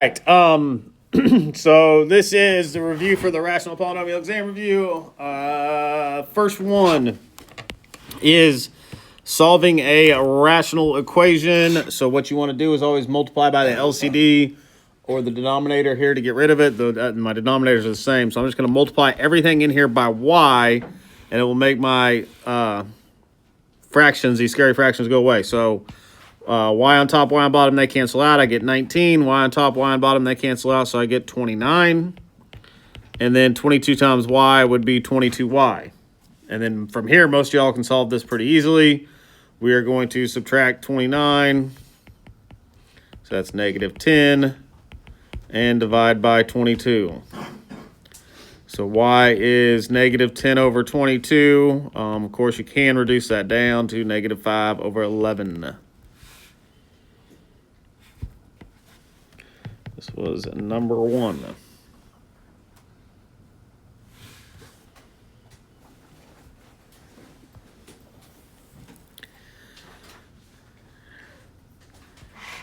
Right. So this is the review for the rational polynomial exam review. First one is solving a rational equation. So what you want to do is always multiply by the LCD or the denominator here to get rid of it. My denominators are the same, so I'm just going to multiply everything in here by y, and it will make my fractions, these scary fractions, go away. So y on top, y on bottom, they cancel out. I get 19. Y on top, y on bottom, they cancel out. So I get 29. And then 22 times y would be 22y. And then from here, most of y'all can solve this pretty easily. We are going to subtract 29. So that's negative 10. And divide by 22. So y is negative 10 over 22. Of course, you can reduce that down to negative 5 over 11. This was number one.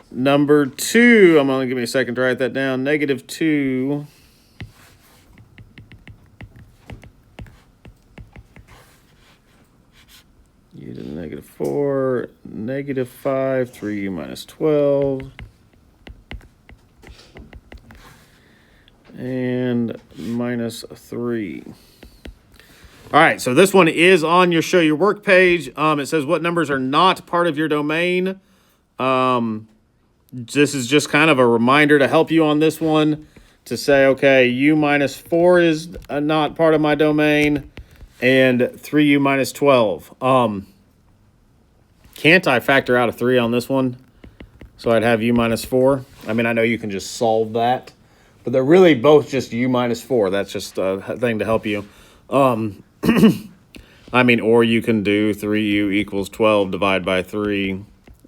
Number two, I'm going to give me a second to write that down. Negative 2 u to the negative 4, negative 5, 3u minus 12. And minus 3. All right, so this one is on your show your work page. It says what numbers are not part of your domain. This is just kind of a reminder to help you on this one to say, okay, u minus 4 is not part of my domain, and 3u minus 12. Can't I factor out a 3 on this one? So I'd have u minus 4. I mean, I know you can just solve that, but they're really both just u minus 4. That's just a thing to help you. I mean, or you can do 3u equals 12 divided by 3,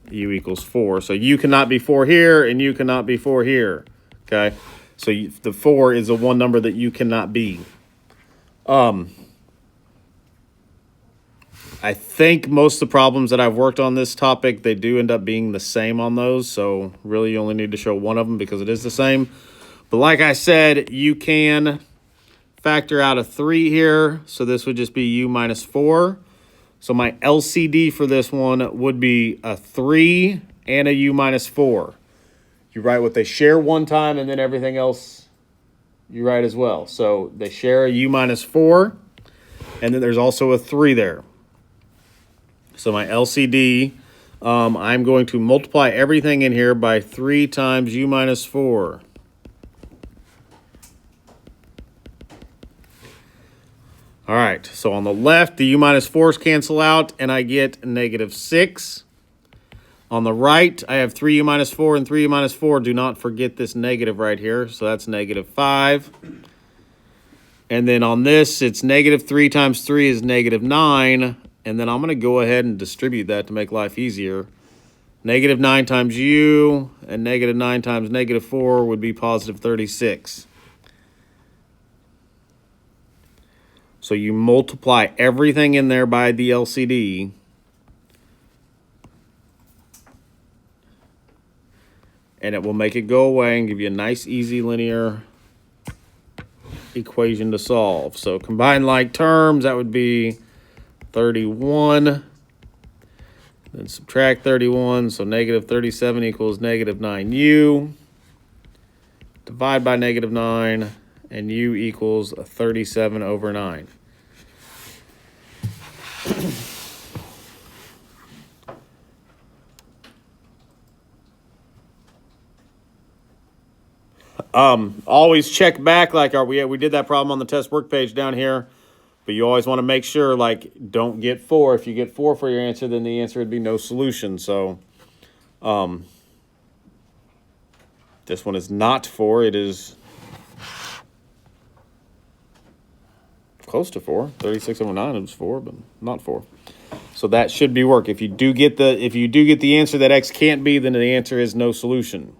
u equals 4. So u cannot be 4 here, and u cannot be 4 here. Okay? So the 4 is the one number that you cannot be. I think most of the problems that I've worked on this topic, they do end up being the same on those. So really you only need to show one of them because it is the same. But like I said, you can factor out a 3 here. So this would just be u minus 4. So my LCD for this one would be a 3 and a u minus 4. You write what they share one time, and then everything else you write as well. So they share a u minus 4, and then there's also a 3 there. So my LCD, I'm going to multiply everything in here by 3 times u minus 4. All right, so on the left, the u minus 4s cancel out, and I get negative 6. On the right, I have 3u minus 4 and 3u minus 4. Do not forget this negative right here, so that's negative 5. And then on this, it's negative 3 times 3 is negative 9. And then I'm going to go ahead and distribute that to make life easier. Negative 9 times u and negative 9 times negative 4 would be positive 36. So you multiply everything in there by the LCD. And it will make it go away and give you a nice, easy, linear equation to solve. So combine like terms, that would be 31. Then subtract 31, so negative 37 equals negative 9u. Divide by negative 9, and u equals 37 over 9. Always check back, like we did that problem on the test work page down here, but you always want to make sure, like, don't get 4. If you get 4 for your answer, then the answer would be no solution. So this one is not 4. It is close to 4. 36 over 9 is 4, but not 4. So that should be work. If you do get the answer that x can't be, then the answer is no solution.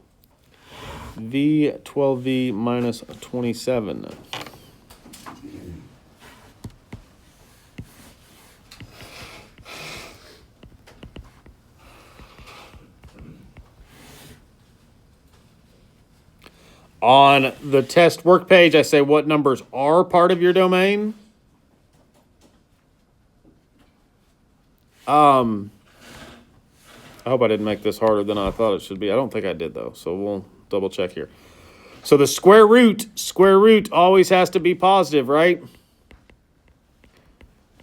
V 12v minus 27. On the test work page, I say what numbers are part of your domain. I hope I didn't make this harder than I thought it should be. I don't think I did, though, so we'll double check here. So the square root always has to be positive, right?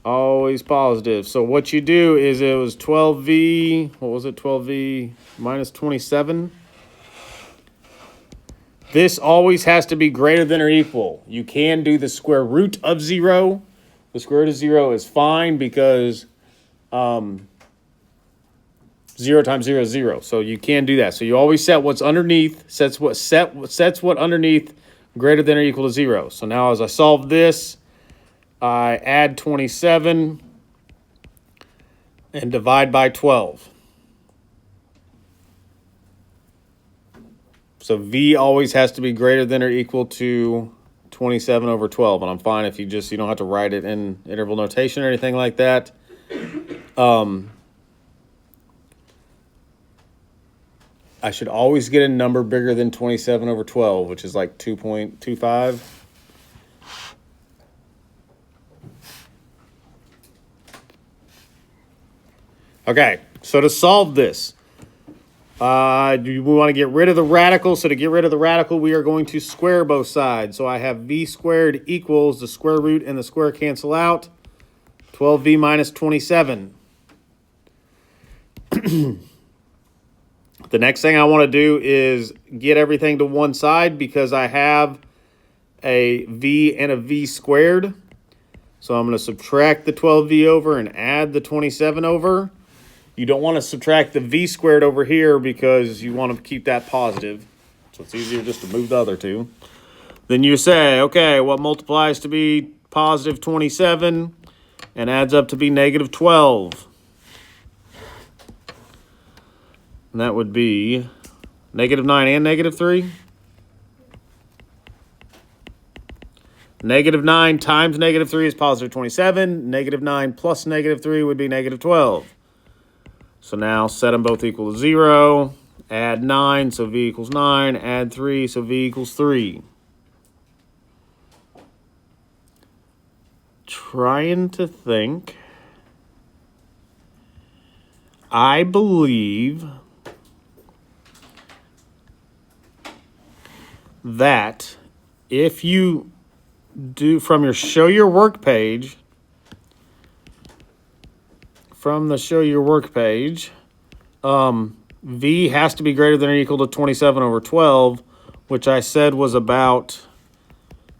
Always positive. So what you do is it was 12v, what was it, 12v minus 27? This always has to be greater than or equal. You can do the square root of 0. The square root of 0 is fine because 0 times 0 is 0. So you can do that. So you always set what's underneath, sets what underneath greater than or equal to 0. So now as I solve this, I add 27 and divide by 12. So V always has to be greater than or equal to 27 over 12. And I'm fine if you don't have to write it in interval notation or anything like that. I should always get a number bigger than 27 over 12, which is like 2.25. Okay, so to solve this, we want to get rid of the radical. So to get rid of the radical, we are going to square both sides. So I have v squared equals the square root and the square cancel out. 12v minus 27. The next thing I want to do is get everything to one side because I have a v and a v squared. So I'm going to subtract the 12v over and add the 27 over. You don't want to subtract the v squared over here because you want to keep that positive. So it's easier just to move the other two. Then you say, okay, what multiplies to be positive 27 and adds up to be negative 12? And that would be negative 9 and negative 3. Negative 9 times negative 3 is positive 27. Negative 9 plus negative 3 would be negative 12. So now set them both equal to 0. Add 9, so v equals 9. Add 3, so v equals 3. Trying to think. I believe that if you do from your show your work page, v has to be greater than or equal to 27 over 12, which I said was about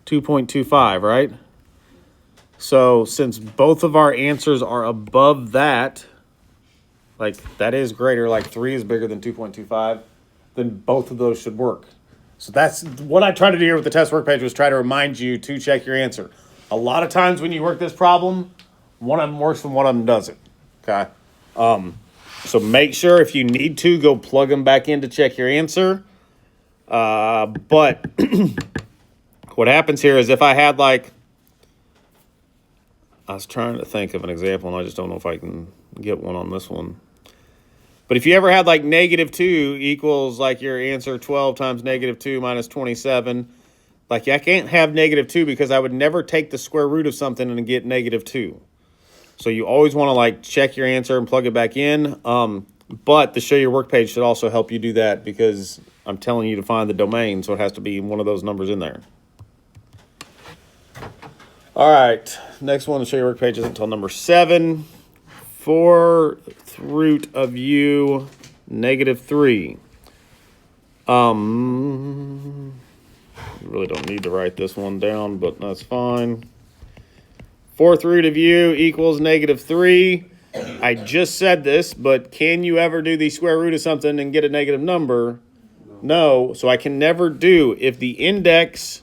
2.25, right? So since both of our answers are above that, like that is greater, like 3 is bigger than 2.25, then both of those should work. So that's what I try to do here with the test work page, was try to remind you to check your answer. A lot of times when you work this problem, one of them works and one of them doesn't. Okay. So make sure if you need to, go plug them back in to check your answer. But what happens here is if I had I was trying to think of an example and I just don't know if I can get one on this one. But if you ever had negative 2 equals your answer 12 times negative 2 minus 27, I can't have negative 2 because I would never take the square root of something and get negative 2. So you always want to check your answer and plug it back in. But the show your work page should also help you do that because I'm telling you to find the domain, so it has to be one of those numbers in there. All right, next one to show your work page is until number 7. 4th root of u negative 3. You really don't need to write this one down, but that's fine. 4th root of u equals negative 3. I just said this, but can you ever do the square root of something and get a negative number? No. So I can never do, if the index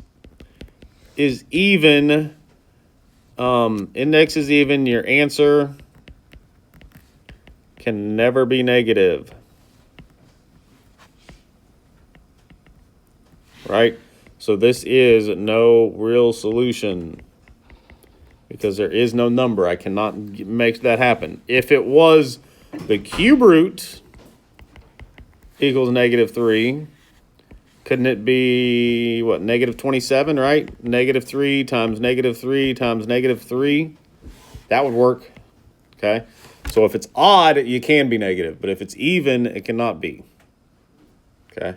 is even, your answer can never be negative. Right? So this is no real solution because there is no number. I cannot make that happen. If it was the cube root equals negative 3, couldn't it be, what, negative 27, right? Negative 3 times negative 3 times negative 3. That would work, okay? So if it's odd, you can be negative, but if it's even, it cannot be, okay?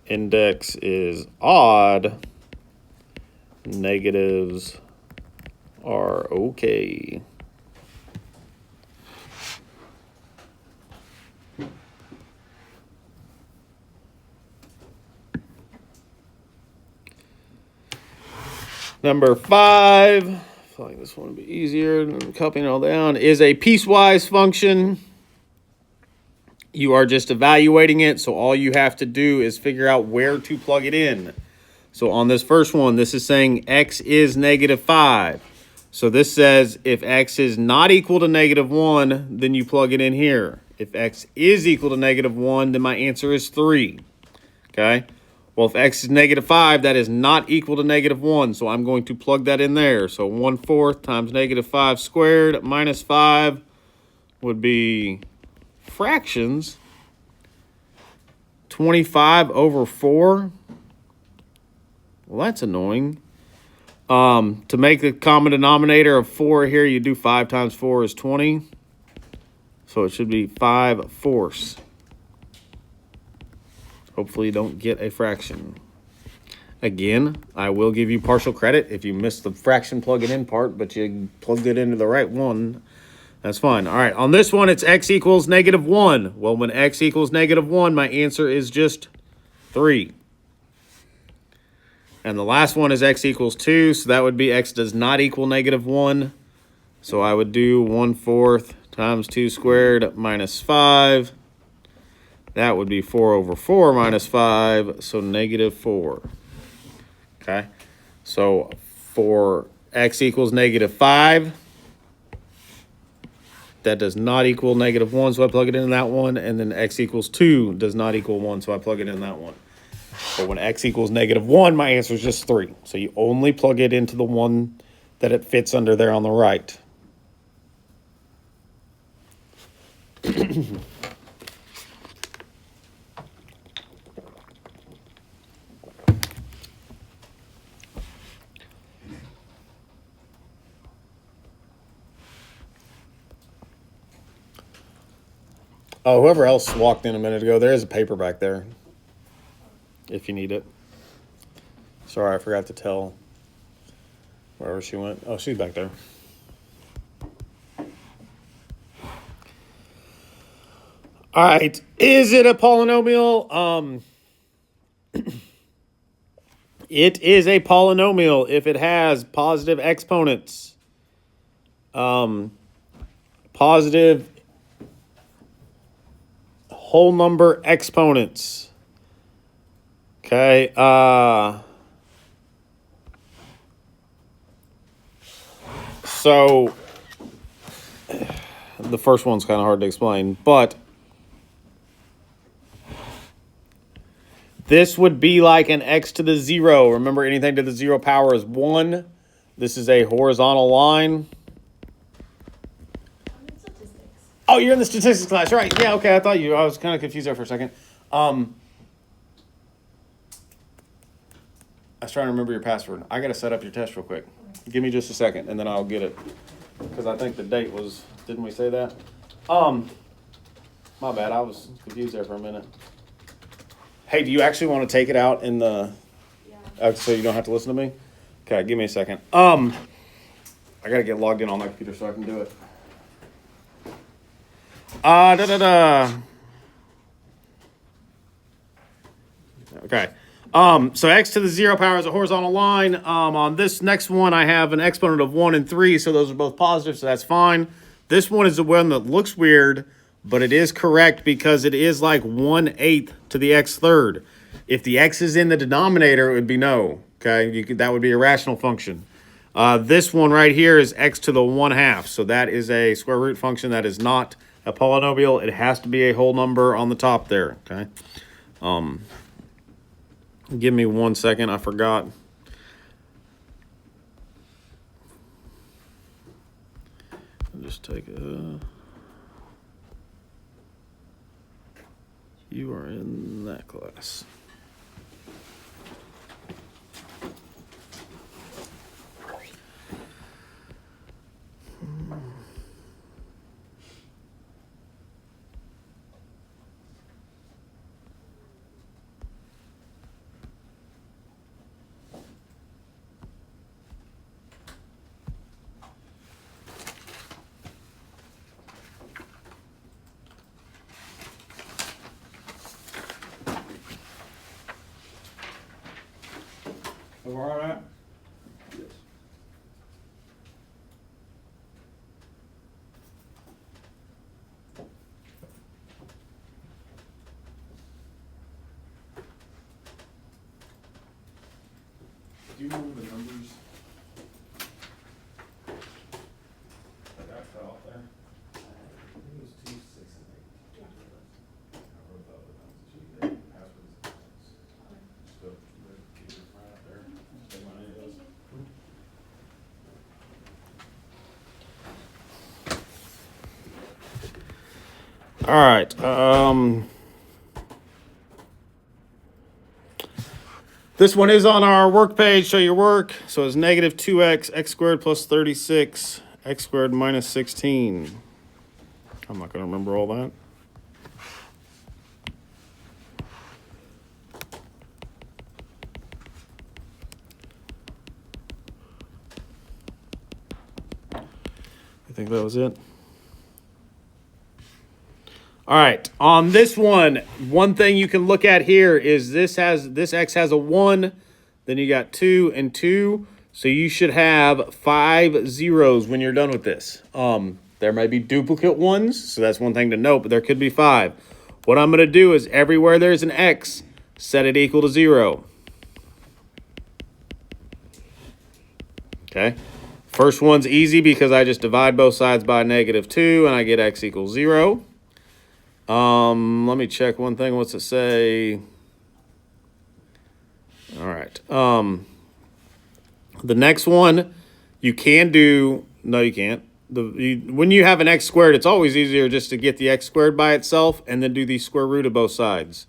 Index is odd. Negatives are okay. Number 5, I feel like this one would be easier than copying it all down, is a piecewise function. You are just evaluating it, so all you have to do is figure out where to plug it in. So on this first one, this is saying x is negative 5. So this says if x is not equal to negative 1, then you plug it in here. If x is equal to negative 1, then my answer is 3. Okay? Well, if x is negative 5, that is not equal to negative 1, so I'm going to plug that in there. So 1/4 times negative 5 squared minus 5 would be fractions. 25 over 4. Well, that's annoying. To make the common denominator of 4 here, you do 5 times 4 is 20. So it should be 5/4. Hopefully you don't get a fraction. Again, I will give you partial credit if you missed the fraction plug it in part, but you plugged it into the right one. That's fine. All right, on this one, it's x equals negative 1. Well, when x equals negative 1, my answer is just 3. And the last one is x equals 2, so that would be x does not equal negative 1. So I would do 1/4 times 2 squared minus 5. That would be 4 over 4 minus 5, so negative 4. Okay, so for x equals negative 5, that does not equal negative 1, so I plug it in that one. And then x equals 2 does not equal 1, so I plug it in that one. But when x equals negative 1, my answer is just 3. So you only plug it into the one that it fits under there on the right. Oh, whoever else walked in a minute ago, there is a paper back there if you need it. Sorry, I forgot to tell wherever she went. Oh, she's back there. All right, is it a polynomial? It is a polynomial if it has positive exponents. Positive whole number exponents. Okay. So the first one's kind of hard to explain, but this would be like an x to the 0. Remember, anything to the 0 power is 1. This is a horizontal line. Oh, you're in the statistics class, right? Yeah, okay. I was kind of confused there for a second. I was trying to remember your password. I got to set up your test real quick. Give me just a second, and then I'll get it. Because I think the date was, didn't we say that? My bad. I was confused there for a minute. Hey, do you actually want to take it out in the... Yeah. So you don't have to listen to me? Okay, give me a second. I got to get logged in on my computer so I can do it. Okay. So x to the 0 power is a horizontal line. On this next one, I have an exponent of 1 and 3, so those are both positive, so that's fine. This one is the one that looks weird, but it is correct because it is like 1/8 to the x third. If the x is in the denominator, it would be no. Okay, that would be a rational function. This one right here is x to the 1/2, so that is a square root function. That is not a polynomial. It has to be a whole number on the top there. Okay. Give me 1 second. I forgot. I'll just take a... You are in that class. All right. Yes. Do you remember the numbers that got cut off there? I think it was 2, 6, and 8. I wrote the other ones that you did. Passwords. Just go keep it right up there. Stay on any of those. All right. This one is on our work page. Show your work. So it's negative 2x, x squared plus 36, x squared minus 16. I'm not going to remember all that. I think that was it. All right, on this one thing you can look at here is this x has a 1, then you got 2 and 2, so you should have 5 zeros when you're done with this. There may be duplicate ones, so that's one thing to note, but there could be 5. What I'm going to do is everywhere there's an x, set it equal to 0. Okay, first one's easy because I just divide both sides by negative 2 and I get x equals 0. Let me check one thing. What's it say? All right. The next one you can do. No, you can't. When you have an x squared, it's always easier just to get the x squared by itself and then do the square root of both sides.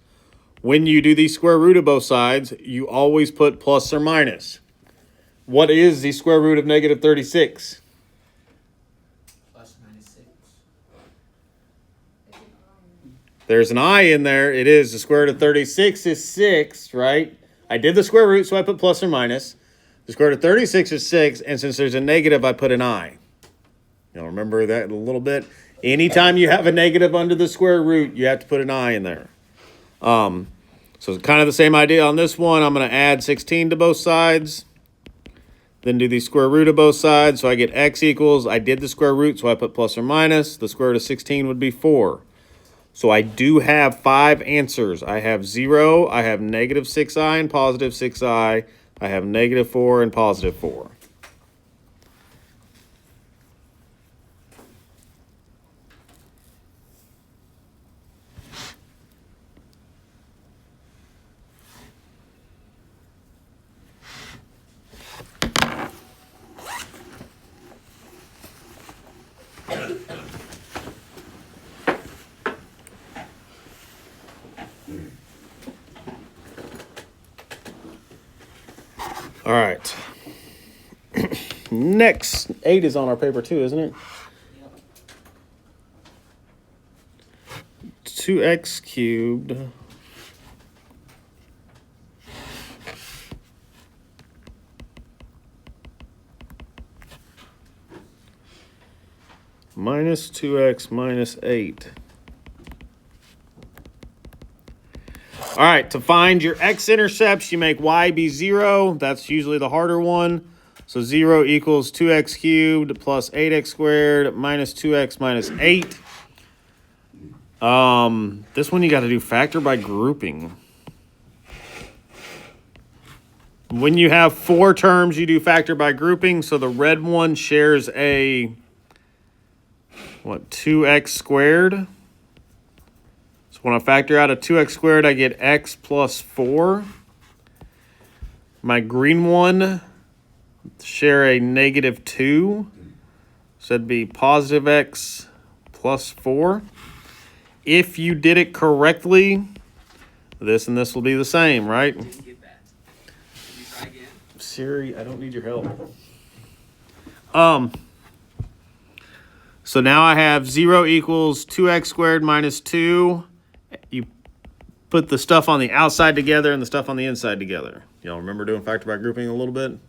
When you do the square root of both sides, you always put plus or minus. What is the square root of negative 36? Plus minus 6. There's an I in there. It is. The square root of 36 is 6, right? I did the square root, so I put plus or minus. The square root of 36 is 6, and since there's a negative, I put an I. You'll remember that a little bit. Anytime you have a negative under the square root, you have to put an I in there. So it's kind of the same idea on this one. I'm going to add 16 to both sides. Then do the square root of both sides. So I get x equals, I did the square root, so I put plus or minus. The square root of 16 would be 4. So I do have 5 answers. I have 0, I have negative 6i and positive 6i. I have negative 4 and positive 4. All right. Next, 8 is on our paper too, isn't it? Yep. 2x cubed minus 2x minus 8. All right, to find your x-intercepts, you make y be 0. That's usually the harder one. So 0 equals 2x cubed plus 8x squared minus 2x minus 8. This one you got to do factor by grouping. When you have 4 terms, you do factor by grouping. So the red one shares a, 2x squared. So when I factor out a 2x squared, I get x plus 4. My green one share a negative 2. So that'd be positive x plus 4. If you did it correctly, This and this will be the same, right? Didn't get that. Can you try again? Siri, I don't need your help. So now I have 0 equals 2x squared minus 2. You put the stuff on the outside together and the stuff on the inside together. Y'all remember doing factor by grouping a little bit?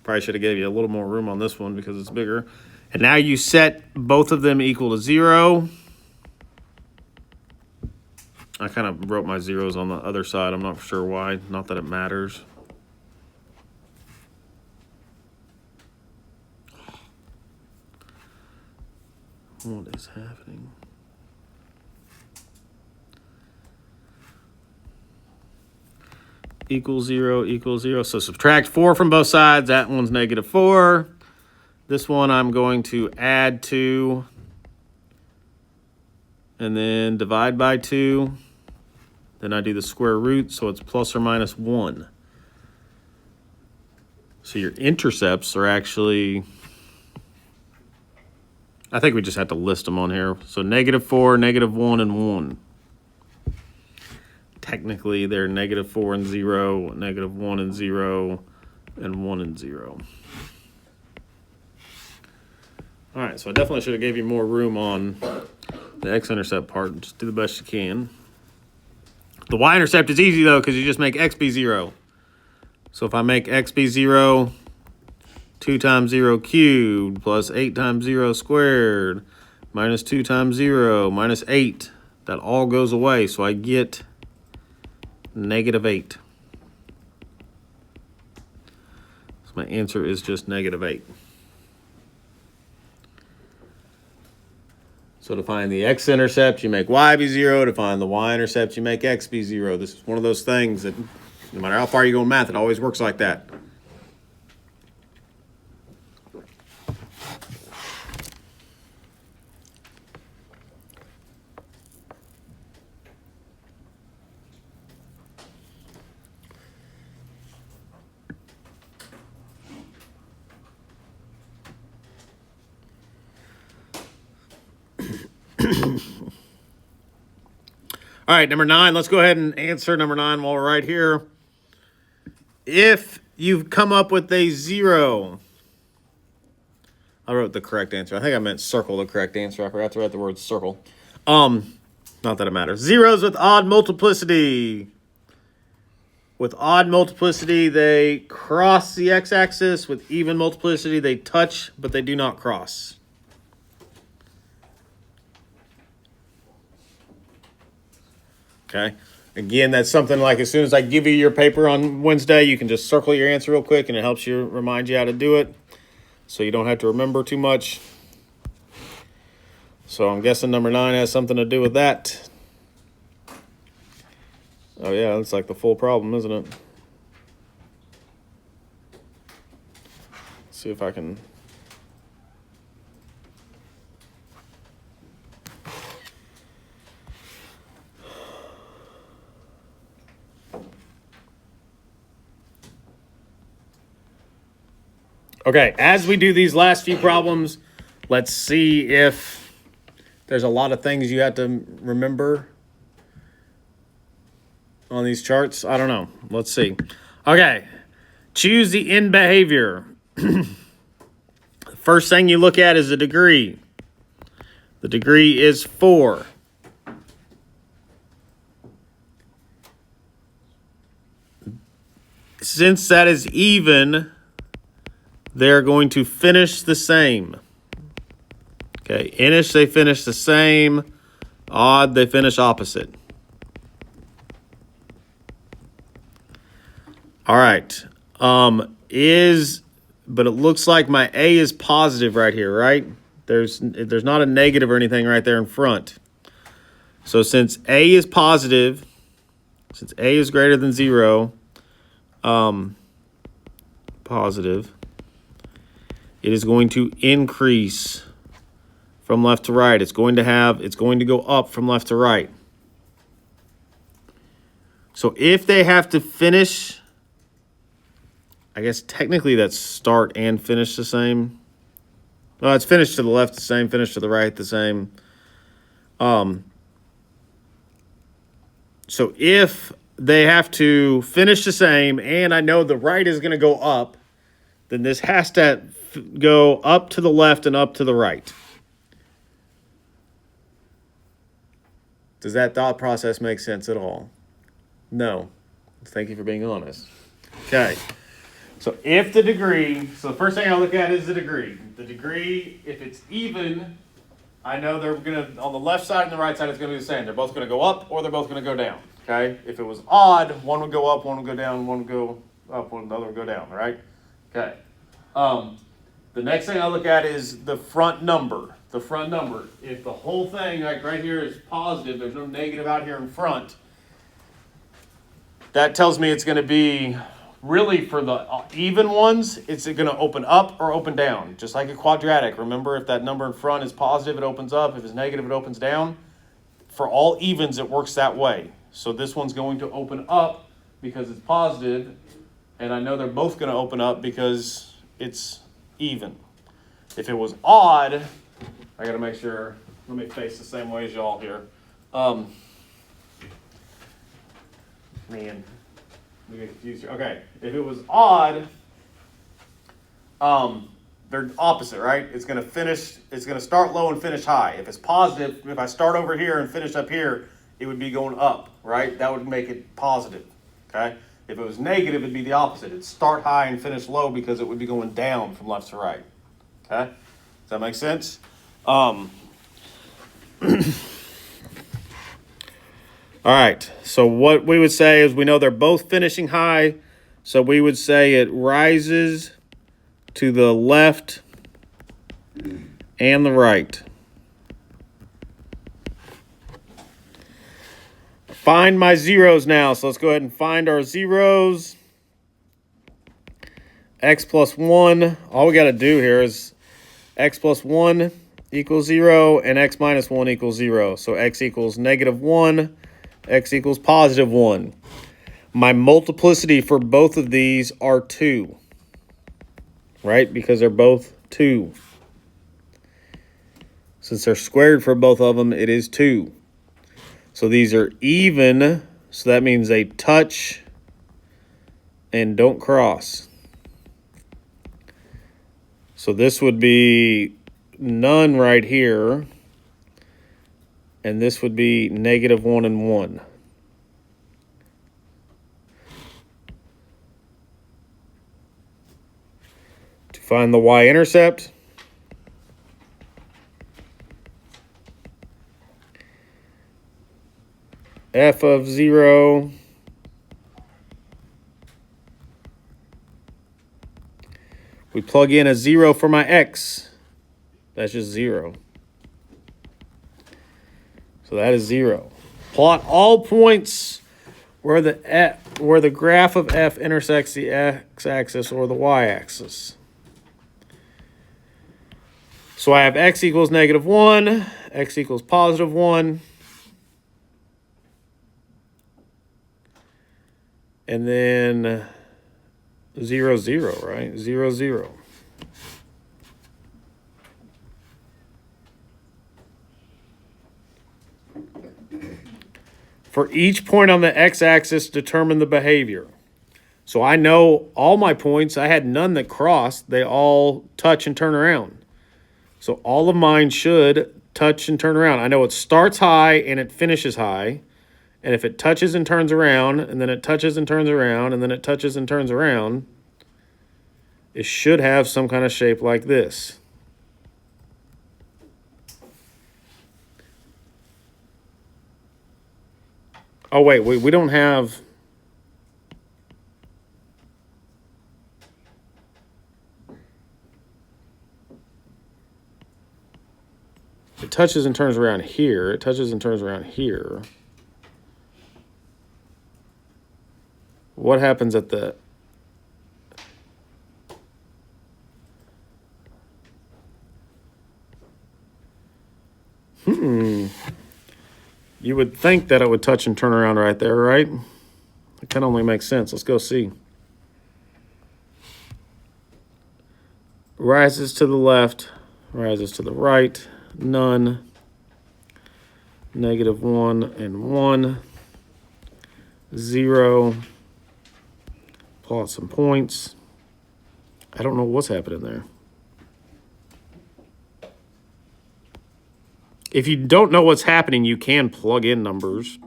Probably should have gave you a little more room on this one because it's bigger. And now you set both of them equal to 0. I kind of wrote my zeros on the other side. I'm not sure why. Not that it matters. What is happening? Equals 0, equals 0. So subtract 4 from both sides. That one's negative 4. This one I'm going to add 2. And then divide by 2. Then I do the square root, so it's plus or minus 1. So your intercepts are actually... I think we just have to list them on here. So negative 4, negative 1, and 1. Technically, they're negative 4 and 0, negative 1 and 0, and 1 and 0. All right, so I definitely should have gave you more room on the x-intercept part. Just do the best you can. The y-intercept is easy, though, because you just make x be 0. So if I make x be 0, 2 times 0 cubed plus 8 times 0 squared minus 2 times 0 minus 8. That all goes away, so I get negative 8. So my answer is just negative 8. So to find the x-intercept, you make y be 0. To find the y-intercept, you make x be 0. This is one of those things that no matter how far you go in math, it always works like that. All right, number 9. Let's go ahead and answer number 9 while we're right here. If you've come up with a 0, I wrote the correct answer. I think I meant circle the correct answer. I forgot to write the word circle. Not that it matters. Zeros with odd multiplicity. With odd multiplicity, they cross the x-axis. With even multiplicity, they touch, but they do not cross. Okay. Again, that's something like as soon as I give you your paper on Wednesday, you can just circle your answer real quick, and it helps you remind you how to do it, so you don't have to remember too much. So I'm guessing number 9 has something to do with that. Oh yeah, that's like the full problem, isn't it? Let's see if I can. Okay, as we do these last few problems, let's see if there's a lot of things you have to remember on these charts. I don't know. Let's see. Okay, choose the end behavior. First thing you look at is the degree. The degree is 4. Since that is even, they're going to finish the same. Okay, inish, they finish the same. Odd, they finish opposite. All right. But it looks like my A is positive right here, right? There's not a negative or anything right there in front. So since A is positive, since A is greater than 0, positive, it is going to increase from left to right. It's going to go up from left to right. So if they have to finish, I guess technically that's start and finish the same. Well, it's finish to the left the same, finish to the right the same. So if they have to finish the same and I know the right is going to go up, then this has to go up to the left and up to the right. Does that thought process make sense at all? No. Thank you for being honest. Okay. So if the degree, so the first thing I look at is the degree. The degree, if it's even, I know they're going to, on the left side and the right side, it's going to be the same. They're both going to go up or they're both going to go down. Okay. If it was odd, one would go up, one would go down, one would go up, one the other would go down. Right. Okay. The next thing I look at is the front number. The front number. If the whole thing, like right here, is positive, there's no negative out here in front, that tells me it's going to be, really for the even ones, it's going to open up or open down. Just like a quadratic. Remember, if that number in front is positive, it opens up. If it's negative, it opens down. For all evens, it works that way. So this one's going to open up because it's positive, and I know they're both going to open up because it's even. If it was odd, I got to make sure, let me face the same way as y'all here. Man, we get confused here. Okay, if it was odd, they're opposite, right? It's going to start low and finish high. If it's positive, if I start over here and finish up here, it would be going up, right? That would make it positive, okay? If it was negative, it'd be the opposite. It'd start high and finish low because it would be going down from left to right, okay? Does that make sense? All right, so what we would say is we know they're both finishing high, so we would say it rises to the left and the right. Find my zeros now, so let's go ahead and find our zeros. X plus 1, all we got to do here is x plus 1 equals 0 and x minus 1 equals 0. So x equals negative 1, x equals positive 1. My multiplicity for both of these are 2, right? Because they're both 2. Since they're squared for both of them, it is 2. So these are even, so that means they touch and don't cross. So this would be none right here, and this would be negative 1 and 1. To find the y-intercept, f of 0 we plug in a 0 for my x. That's just 0. So that is 0. Plot all points where the graph of f intersects the x-axis or the y-axis. So I have x equals negative 1, x equals positive 1. And then 0, 0, right? 0, 0. For each point on the x-axis, determine the behavior. So I know all my points. I had none that crossed. They all touch and turn around. So all of mine should touch and turn around. I know it starts high and it finishes high. And if it touches and turns around, and then it touches and turns around, and then it touches and turns around, it should have some kind of shape like this. Oh, wait, we don't have... It touches and turns around here. It touches and turns around here. What happens at the... You would think that it would touch and turn around right there, right? It can only make sense. Let's go see. Rises to the left, rises to the right, none, negative 1 and 1. 0, plot some points. I don't know what's happening there. If you don't know what's happening, you can plug in numbers.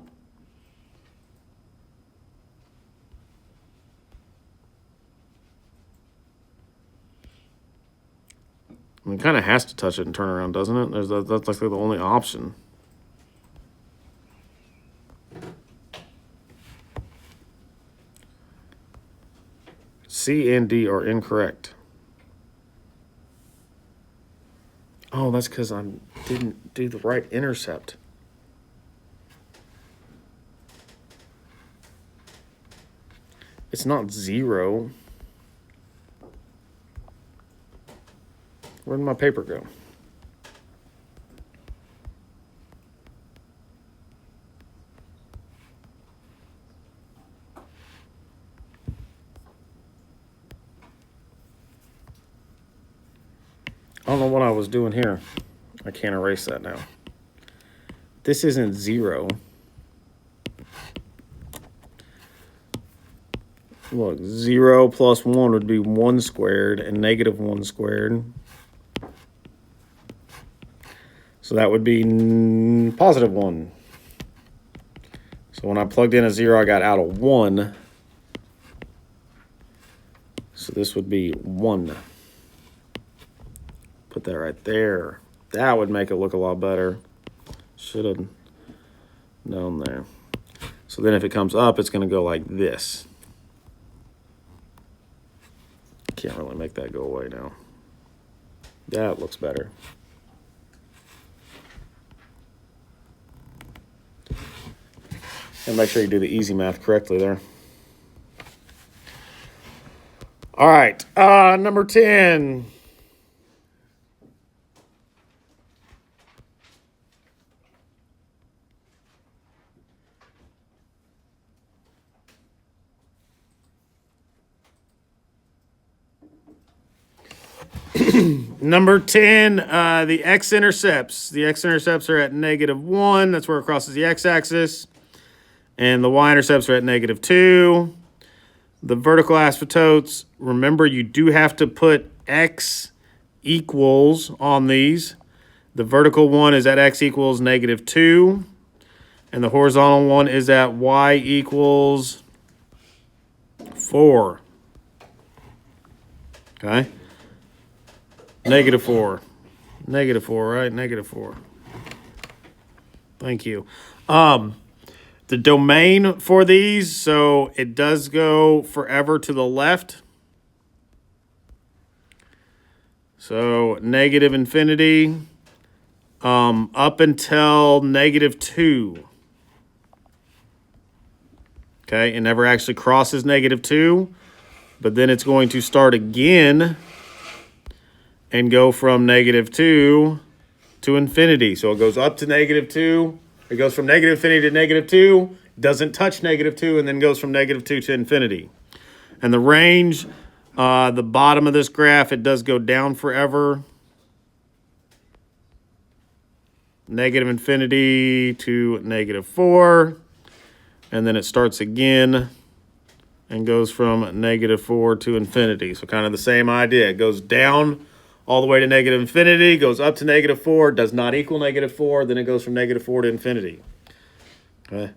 I mean, it kind of has to touch it and turn around, doesn't it? That's like the only option. C and D are incorrect. Oh, that's because I didn't do the right intercept. It's not 0. Where did my paper go? I don't know what I was doing here. I can't erase that now. This isn't 0. Look, 0 plus 1 would be 1 squared and negative 1 squared. So that would be positive 1. So when I plugged in a 0, I got out a 1. So this would be 1. Put that right there. That would make it look a lot better. Should have known there. So then if it comes up, it's going to go like this. Can't really make that go away now. That looks better. And make sure you do the easy math correctly there. All right, number 10. Number 10, the x-intercepts. The x-intercepts are at -1. That's where it crosses the x-axis. And the y-intercepts are at -2. The vertical asymptotes, remember you do have to put x equals on these. The vertical one is at x equals -2. And the horizontal one is at y equals 4. Okay? -4. -4, right? -4. Thank you. The domain for these, so it does go forever to the left. So negative infinity up until -2. Okay, it never actually crosses -2, but then it's going to start again and go from -2 to infinity. So it goes up to -2. It goes from -infinity to -2, doesn't touch -2, and then goes from -2 to infinity. And the range, the bottom of this graph, it does go down forever. -infinity to -4. And then it starts again and goes from -4 to infinity. So kind of the same idea. It goes down all the way to -infinity, goes up to -4, does not equal -4, then it goes from -4 to infinity. Okay.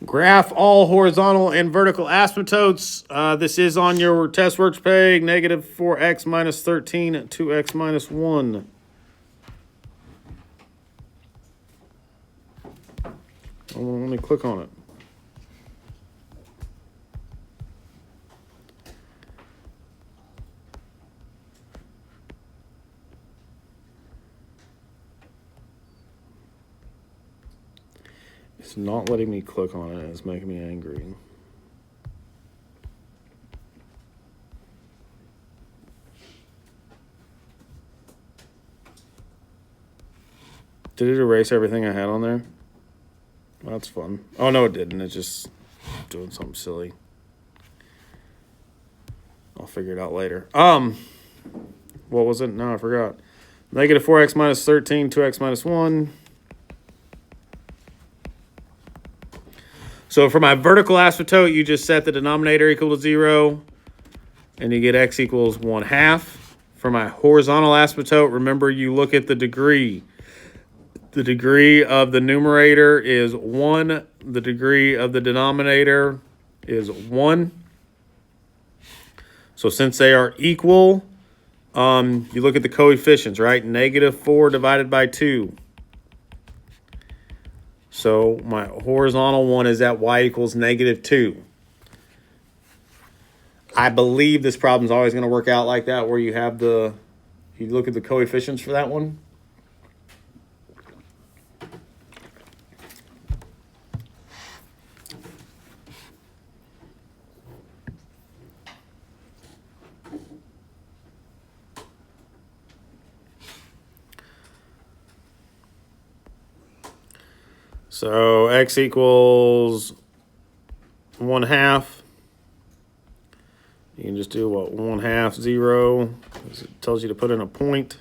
Graph all horizontal and vertical asymptotes. This is on your test works page. -4x minus 13, 2x minus 1. Let me click on it. It's not letting me click on it. It's making me angry. Did it erase everything I had on there? Well, that's fun. Oh, no, it didn't. It's just doing something silly. I'll figure it out later. What was it? No, I forgot. Negative 4x minus 13, 2x minus 1. So for my vertical asymptote, you just set the denominator equal to 0, and you get x equals 1/2. For my horizontal asymptote, remember you look at the degree. The degree of the numerator is 1. The degree of the denominator is 1. So since they are equal, you look at the coefficients, right? Negative 4 divided by 2. So my horizontal one is at y equals negative 2. I believe this problem is always going to work out like that, where you have you look at the coefficients for that one. So x equals 1/2. You can just do what, 1/2, 0. It tells you to put in a point.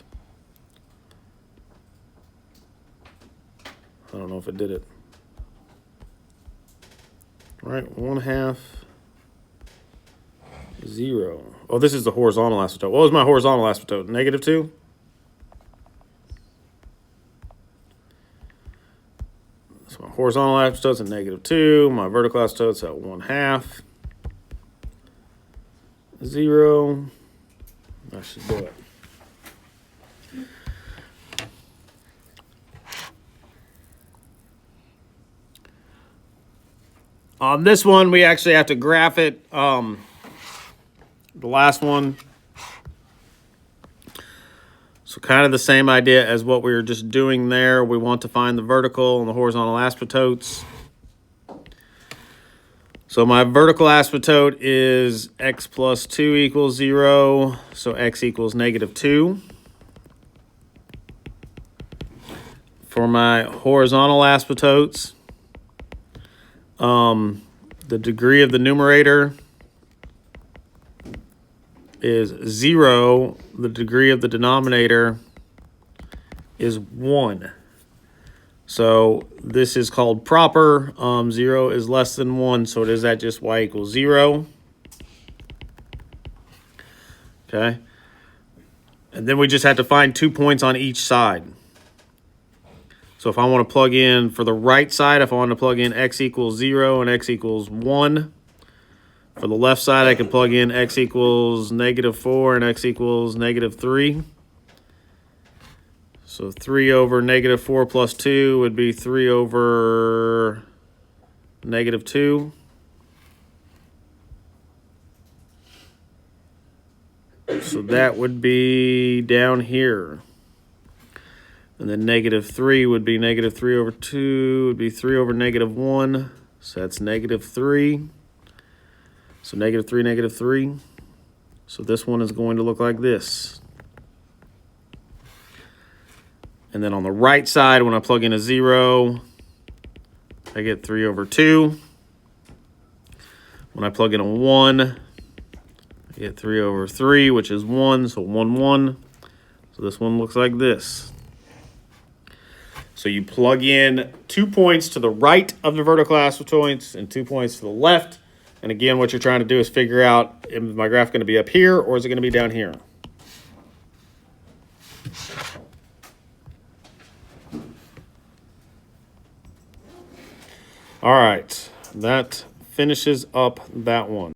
I don't know if it did it. All right, 1/2, 0. Oh, this is the horizontal asymptote. What was my horizontal asymptote? Negative 2? So my horizontal asymptote's at negative 2. My vertical asymptote's at 1/2. 0. I should do it. On this one, we actually have to graph it. The last one. So kind of the same idea as what we were just doing there. We want to find the vertical and the horizontal asymptotes. So my vertical asymptote is x plus 2 equals 0. So x equals negative 2. For my horizontal asymptotes, the degree of the numerator is 0. The degree of the denominator is 1. So this is called proper. 0 is less than 1, so it is at just y equals 0. Okay. And then we just have to find 2 points on each side. So if I want to plug in for the right side, if I want to plug in x equals 0 and x equals 1. For the left side, I can plug in x equals negative 4 and x equals negative 3. So 3 over negative 4 plus 2 would be 3 over negative 2. So that would be down here. And then negative 3 would be negative 3 over 2, would be 3 over negative 1. So that's negative 3. So negative 3, negative 3. So this one is going to look like this. And then on the right side, when I plug in a 0, I get 3 over 2. When I plug in a 1, I get 3 over 3, which is 1, so 1, 1. So this one looks like this. So you plug in 2 points to the right of the vertical asymptotes and 2 points to the left. And again, what you're trying to do is figure out, is my graph going to be up here or is it going to be down here? All right, that finishes up that one.